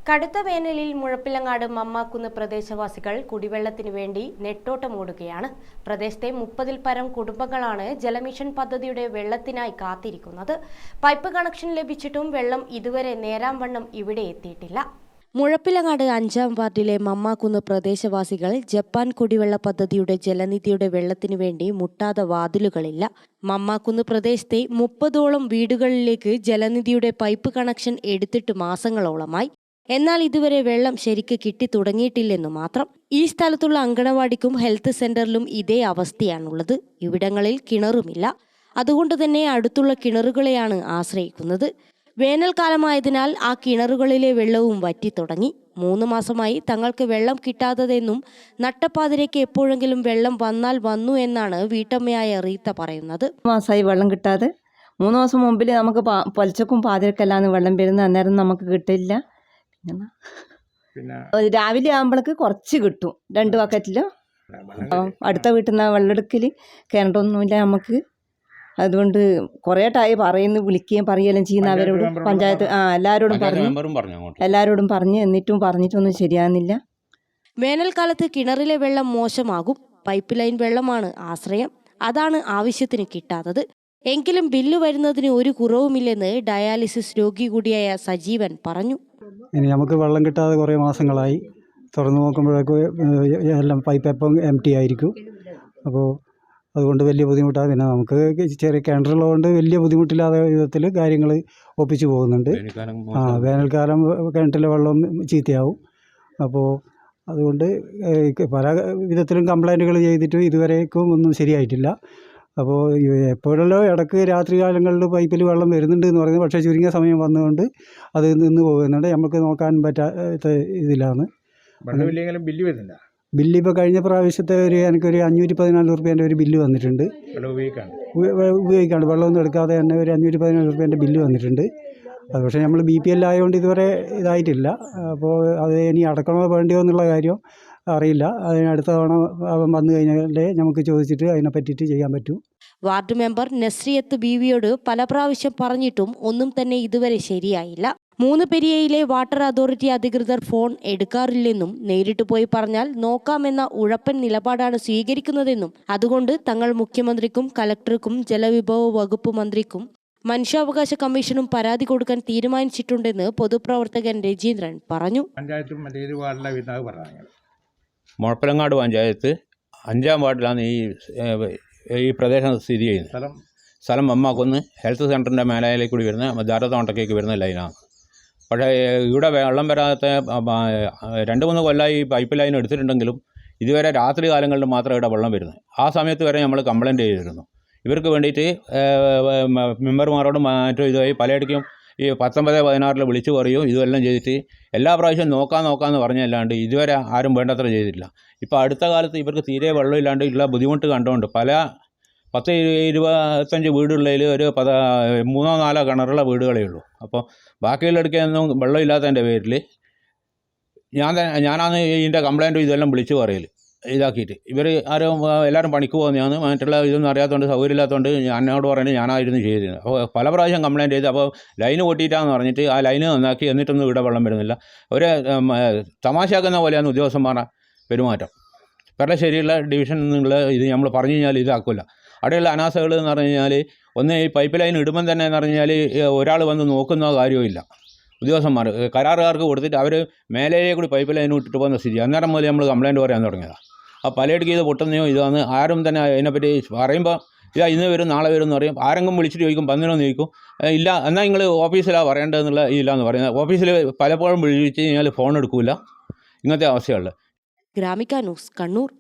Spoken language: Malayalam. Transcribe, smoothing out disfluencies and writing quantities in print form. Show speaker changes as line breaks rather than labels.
കടുത്ത വേനലിൽ മുഴപ്പിലങ്ങാട് മമ്മാക്കുന്ന് പ്രദേശവാസികൾ കുടിവെള്ളത്തിനു വേണ്ടി നെട്ടോട്ടമോടുകയാണ്. പ്രദേശത്തെ 30-ൽ പരം കുടുംബങ്ങളാണ് ജലമിഷൻ പദ്ധതിയുടെ വെള്ളത്തിനായി കാത്തിരിക്കുന്നത്. പൈപ്പ് കണക്ഷൻ ലഭിച്ചിട്ടും വെള്ളം ഇതുവരെ നേരാംവണ്ണം ഇവിടെ എത്തിയിട്ടില്ല. മുഴപ്പിലങ്ങാട് 5-ാം വാർഡിലെ മമ്മാക്കുന്ന് പ്രദേശവാസികൾ ജപ്പാൻ കുടിവെള്ള പദ്ധതിയുടെ ജലനിധിയുടെ വെള്ളത്തിനു വേണ്ടി മുട്ടാതെ വാതിലുകളില്ല. മമ്മാക്കുന്ന് പ്രദേശത്തെ 30ഓളം വീടുകളിലേക്ക് ജലനിധിയുടെ പൈപ്പ് കണക്ഷൻ എടുത്തിട്ട് മാസങ്ങളോളമായി. എന്നാൽ ഇതുവരെ വെള്ളം ശരിക്ക് കിട്ടി തുടങ്ങിയിട്ടില്ലെന്നു മാത്രം. ഈ സ്ഥലത്തുള്ള അങ്കണവാടിക്കും ഹെൽത്ത് സെന്ററിലും ഇതേ അവസ്ഥയാണുള്ളത്. ഇവിടങ്ങളിൽ കിണറുമില്ല. അതുകൊണ്ട് തന്നെ അടുത്തുള്ള കിണറുകളെയാണ് ആശ്രയിക്കുന്നത്. വേനൽക്കാലമായതിനാൽ ആ കിണറുകളിലെ വെള്ളവും വറ്റിത്തുടങ്ങി. 3 മാസമായി തങ്ങൾക്ക് വെള്ളം കിട്ടാത്തതെന്നും നട്ടപ്പാതിരയ്ക്ക് എപ്പോഴെങ്കിലും വെള്ളം വന്നാൽ വന്നു എന്നാണ് വീട്ടമ്മയായ റീത്ത പറയുന്നത്.
മാസമായി വെള്ളം കിട്ടാതെ. 3 മാസം മുമ്പിൽ നമുക്ക് പൊലച്ചക്കും പാതിരക്കെല്ലാം വെള്ളം വരുന്ന അന്നേരം നമുക്ക് കിട്ടില്ല. പിന്നെ രാവിലെ ആകുമ്പോഴേക്ക് കുറച്ച് കിട്ടും, 2 ബക്കറ്റിലോ. അടുത്ത വീട്ടിൽ നിന്ന് വെള്ളം എടുക്കൽ കിണറൊന്നുമില്ല നമുക്ക്. അതുകൊണ്ട് കുറേ പറയുന്നു, വിളിക്കുകയും പറയുകയും ചെയ്യുന്ന അവരോട് പഞ്ചായത്ത് എല്ലാവരോടും പറഞ്ഞ് പറഞ്ഞിട്ടൊന്നും ശരിയാകുന്നില്ല.
വേനൽക്കാലത്ത് കിണറിലെ വെള്ളം മോശമാകും. പൈപ്പ് ലൈൻ വെള്ളമാണ് ആശ്രയം. അതാണ് ആവശ്യത്തിന് കിട്ടാത്തത്. എങ്കിലും ബില്ല് വരുന്നതിന് ഒരു കുറവുമില്ലെന്ന് ഡയാലിസിസ് രോഗി കൂടിയായ സജീവൻ പറഞ്ഞു.
ഇനി നമുക്ക് വെള്ളം കിട്ടാതെ കുറേ മാസങ്ങളായി. തുറന്നു നോക്കുമ്പോഴേക്ക് എല്ലാം പൈപ്പ് എപ്പം എംപ്റ്റി ആയിരിക്കും. അപ്പോൾ അതുകൊണ്ട് വലിയ ബുദ്ധിമുട്ടാണ്. പിന്നെ നമുക്ക് ചെറിയ കിണറുള്ളതുകൊണ്ട് വലിയ ബുദ്ധിമുട്ടില്ലാത്ത വിധത്തിൽ കാര്യങ്ങൾ ഒപ്പിച്ചു പോകുന്നുണ്ട്. വേനൽക്കാലം കിണറ്റിലെ വെള്ളം ചീത്തയാവും. അപ്പോൾ അതുകൊണ്ട് പല വിധത്തിലും കംപ്ലൈൻറ്റുകൾ ചെയ്തിട്ടും ഇതുവരേക്കും ഒന്നും ശരിയായിട്ടില്ല. അപ്പോൾ എപ്പോഴല്ലോ ഇടയ്ക്ക് രാത്രി കാലങ്ങളിൽ പൈപ്പിൽ വെള്ളം വരുന്നുണ്ട് എന്ന് പറയുന്നത്, പക്ഷേ ചുരുങ്ങിയ സമയം വന്നുകൊണ്ട് അത് നിന്ന് പോകുന്നുണ്ട്. നമുക്ക് നോക്കാൻ പറ്റാത്ത ഇതിലാണ്.
ബില്ല് വരുന്നില്ല.
ബില്ല് ഇപ്പോൾ കഴിഞ്ഞ പ്രാവശ്യത്തെ എനിക്കൊരു 514 റുപ്യേൻ്റെ ഒരു ബില്ല് വന്നിട്ടുണ്ട്. ഉപയോഗിക്കാണ്ട് വെള്ളമൊന്നും എടുക്കാതെ തന്നെ ഒരു 514 റുപ്യേൻ്റെ ബില്ല് വന്നിട്ടുണ്ട്. അത് പക്ഷേ നമ്മൾ BPL ആയതുകൊണ്ട് ഇതുവരെ ഇതായിട്ടില്ല. അപ്പോൾ അത് ഇനി അടക്കണോ വേണ്ടിയോ എന്നുള്ള കാര്യം അറിയില്ല. അതിനടുത്ത തവണ വന്നു കഴിഞ്ഞാലേ നമുക്ക് ചോദിച്ചിട്ട് അതിനെ പറ്റിയിട്ട് ചെയ്യാൻ പറ്റൂ.
വാർഡ് മെമ്പർ നസ്രിയത്ത് ബീവിയോട് പല പ്രാവശ്യം പറഞ്ഞിട്ടും ഒന്നും തന്നെ ഇതുവരെ ശരിയായില്ല. 3 പെരിയയിലെ വാട്ടർ അതോറിറ്റി അധികൃതർ ഫോൺ എടുക്കാറില്ലെന്നും നേരിട്ട് പോയി പറഞ്ഞാൽ നോക്കാമെന്ന ഉഴപ്പൻ നിലപാടാണ് സ്വീകരിക്കുന്നതെന്നും അതുകൊണ്ട് തങ്ങൾ മുഖ്യമന്ത്രിക്കും കലക്ടർക്കും ജലവിഭവ വകുപ്പ് മന്ത്രിക്കും മനുഷ്യാവകാശ കമ്മീഷനും പരാതി കൊടുക്കാൻ തീരുമാനിച്ചിട്ടുണ്ടെന്ന് പൊതുപ്രവർത്തകൻ രജീന്ദ്രൻ പറഞ്ഞു.
മുഴപ്പിലങ്ങാട് പഞ്ചായത്ത് 5-ാം വാർഡിലാണ് ഈ പ്രദേശം സ്ഥിതി ചെയ്യുന്നത്. സ്ഥലം മമ്മാക്കുന്ന് ഹെൽത്ത് സെൻ്ററിൻ്റെ മേലായിലേക്ക് കൂടി വരുന്ന ധാരത്തോട്ടക്കേക്ക് വരുന്ന ലൈനാണ്. പക്ഷേ ഇവിടെ വെള്ളം വരാത്ത 2-3 കൊല്ലമായി പൈപ്പ് ലൈൻ എടുത്തിട്ടുണ്ടെങ്കിലും ഇതുവരെ രാത്രി കാലങ്ങളിൽ മാത്രം ഇവിടെ വെള്ളം വരുന്നത്. ആ സമയത്ത് വരെ നമ്മൾ കംപ്ലയിൻ്റ് ചെയ്തിരുന്നു. ഇവർക്ക് വേണ്ടിയിട്ട് മെമ്പർമാരോടും മറ്റും ഇതുമായി പലയിടയ്ക്കും ഈ 19-16 വിളിച്ചു പറയും. ഇതെല്ലാം ചെയ്തിട്ട് എല്ലാ പ്രാവശ്യവും നോക്കാമെന്ന് പറഞ്ഞല്ലാണ്ട് ഇതുവരെ ആരും വേണ്ടത്ര ചെയ്തിട്ടില്ല. ഇപ്പോൾ അടുത്ത കാലത്ത് ഇവർക്ക് തീരെ വെള്ളമില്ലാണ്ട് ഉള്ള ബുദ്ധിമുട്ട് കണ്ടുകൊണ്ട് പല 10-25 വീടുകളിൽ ഒരു 3-4 കിണറുള്ള വീടുകളേ ഉള്ളൂ. അപ്പോൾ ബാക്കിയുള്ളിടയ്ക്കൊന്നും വെള്ളമില്ലാത്തതിൻ്റെ പേരിൽ ഞാനാണ് ഇതിൻ്റെ കംപ്ലയിൻറ്റും ഇതെല്ലാം വിളിച്ചു പറയൽ ഇതാക്കിയിട്ട്. ഇവർ എല്ലാവരും പണിക്ക് പോകുന്നതാണ്. മറ്റുള്ള ഇതൊന്നും അറിയാത്തതുകൊണ്ട് സൗകര്യമില്ലാത്തതുകൊണ്ട് എന്നോട് പറയുന്നത് ഞാനായിരുന്നു ചെയ്തിരുന്നത്. അപ്പോൾ പല പ്രാവശ്യം കംപ്ലയിൻറ്റ് ചെയ്ത് അപ്പോൾ ലൈന് പൊട്ടിയിട്ടാന്ന് പറഞ്ഞിട്ട് ആ ലൈന് നന്നാക്കി എന്നിട്ടൊന്നും ഇവിടെ വെള്ളം വരുന്നില്ല. ഒരു തമാശയാക്കുന്ന പോലെയാണ് ഉദ്യോഗസ്ഥന്മാരുടെ പെരുമാറ്റം. പെരളശ്ശേരിയുള്ള ഡിവിഷൻ എന്നുള്ള ഇത് നമ്മൾ പറഞ്ഞു കഴിഞ്ഞാൽ ഇതാക്കില്ല. അവിടെയുള്ള അനാസകൾ എന്ന് പറഞ്ഞു കഴിഞ്ഞാൽ ഒന്ന് ഈ പൈപ്പ് ലൈൻ ഇടുമ്പം തന്നെ എന്ന് പറഞ്ഞു കഴിഞ്ഞാൽ ഒരാൾ വന്ന് നോക്കുന്ന കാര്യമില്ല. ഉദ്യോഗസ്ഥന്മാർ കരാറുകാർക്ക് കൊടുത്തിട്ട് അവർ മേലേയെ കൂടി പൈപ്പ് ലൈൻ ഇട്ടിട്ട് പോകുന്ന സ്ഥിതി. അന്നേരം മുതൽ നമ്മൾ കംപ്ലയിൻറ്റ് പറയാൻ തുടങ്ങിയതാണ്. ആ പലയിടയ്ക്ക് ഇത് പൊട്ടുന്നയോ ഇതാണ് ആരും തന്നെ അതിനെപ്പറ്റി പറയുമ്പോൾ ഇതാ ഇന്ന് വരും നാളെ വരും എന്ന് പറയും. ആരെങ്കിലും വിളിച്ചിട്ട് ചോദിക്കും വന്നിനോന്ന് ചോദിക്കും. ഇല്ല എന്നാൽ നിങ്ങൾ ഓഫീസിലാണ് പറയേണ്ടതെന്നുള്ള ഇല്ലാന്ന് പറയുന്നത്. ഓഫീസിൽ പലപ്പോഴും വിളിച്ച് കഴിഞ്ഞാൽ ഫോൺ എടുക്കില്ല. ഇങ്ങനത്തെ അവസ്ഥയുള്ളത്.
ഗ്രാമിക ന്യൂസ്, കണ്ണൂർ.